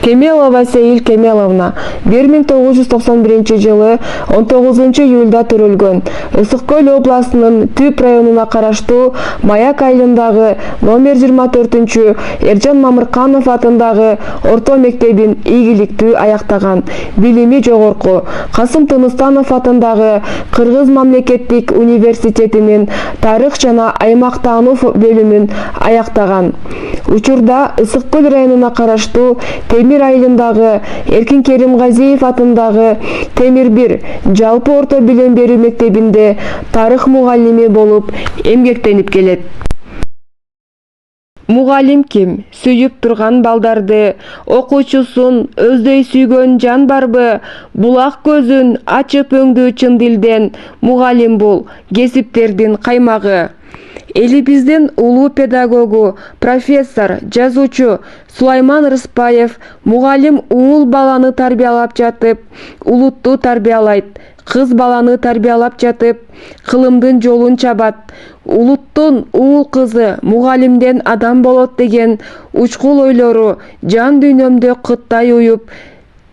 Кемелова Сейил Кемеловна 1991 жылы 19 июлда төрөлгөн. Ысык Көл областынын Түп районуна караштуу Маяк айылындагы номер 24 Эржан Мамырканов атындагы орто мектебин ийгиликтүү аяктаган. Билими жогорку Касым Тыныстанов атындагы Кыргыз мамлекеттик университетинин тарых жана аймактануу бөлүмүн аяктаган. Учурда Ысык Көл районуна караштуу Темир айылындагы Эркин Керимгазиев атындагы Темир 1 жалпы орто билим берүү мектебинде тарых мугалими болуп эмгектенип келет. Мугалим ким? Сүйүп турган балдарды, окуучусун өздөй сүйгөн жан барбы? Булак көзүн ачып өңдүү чын дилден. Мугалим бул кесиптердин каймагы. Элибиздин улуу педагогу, профессор, жазуучу Сулайман Рыспаев мугалим уул баланы тарбиялап жатып, улутту тарбиялайт. Кыз баланы тарбиялап жатып, кылымдын жолун чабат. Улуттун уул кызы мугалимден адам болот деген учкул ойлору жан дүйнөмдө кыттай уюп,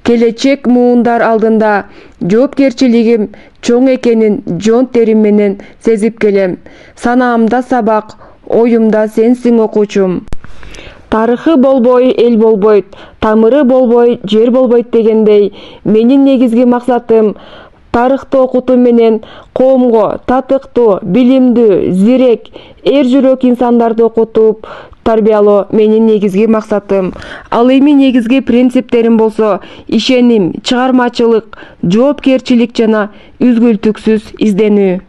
келечек муундар алдында жоопкерчилигим чоң экенин жон терим менен сезип келем. Санаамда сабак, оюмда сенсиң окуучум. Тарыхы болбой эл болбойт, тамыры болбой жер болбойт дегендей, менин негизги максатым тарыхты окутуу менен коомго татыктуу, билимдүү, зирек, эр жүрөк инсандарды окутуп тарбиялоо менин негизги максатым. Ал эми негизги принциптерим болсо ишеним, чыгармачылык, жоопкерчилик жана үзгүлтүксүз изденүү.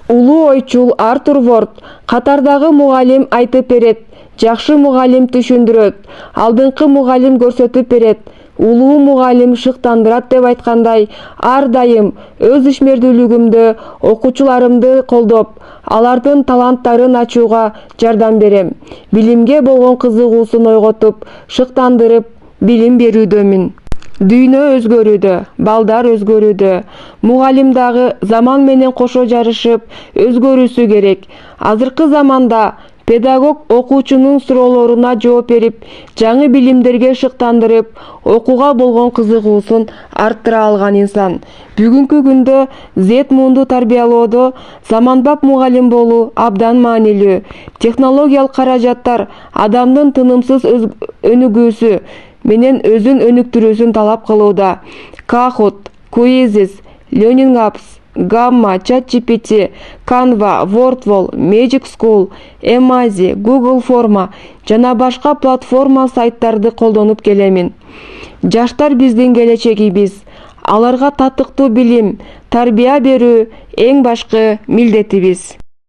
Улуу ойчул Артур Ворд катардагы мугалим айтып берет, жакшы мугалим түшүндүрөт, алдыңкы мугалим көрсөтүп берет, улуу мугалим шыктандырат деп айткандай, ар дайым өз ишмердүүлүгүмдө окуучуларымды колдоп, алардын таланттарын ачууга жардам берем. Билимге болгон кызыгуусун ойготуп, шыктандырып, билим берүүдөмүн. Дүйнө өзгөрүүдө, балдар өзгөрүүдө. Мугалим дагы заман менен кошо жарышып өзгөрүүсү керек. Азыркы заманда педагог окуучунун суроолоруна жооп берип, жаңы билимдерге шыктандырып, окууга болгон кызыгуусун арттыра алган инсан. Бүгүнкү күндө Z муунду тарбиялоодо заманбап мугалим болуу абдан маанилүү. Технологиялык каражаттар адамдын тынымсыз өнүгүүсү менен өзүн өнүктүрүүсүн талап кылууда. Kahoot, Quizzes, Learning Apps, Gamma, ChatGPT, Canva, Wordwall, Magic School, Emazi, Google Forma жана башка платформа сайттарды колдонуп келемин. Жаштар биздин келечегибиз. Аларга татыктуу билим, тарбия берүү эң башкы милдетибиз.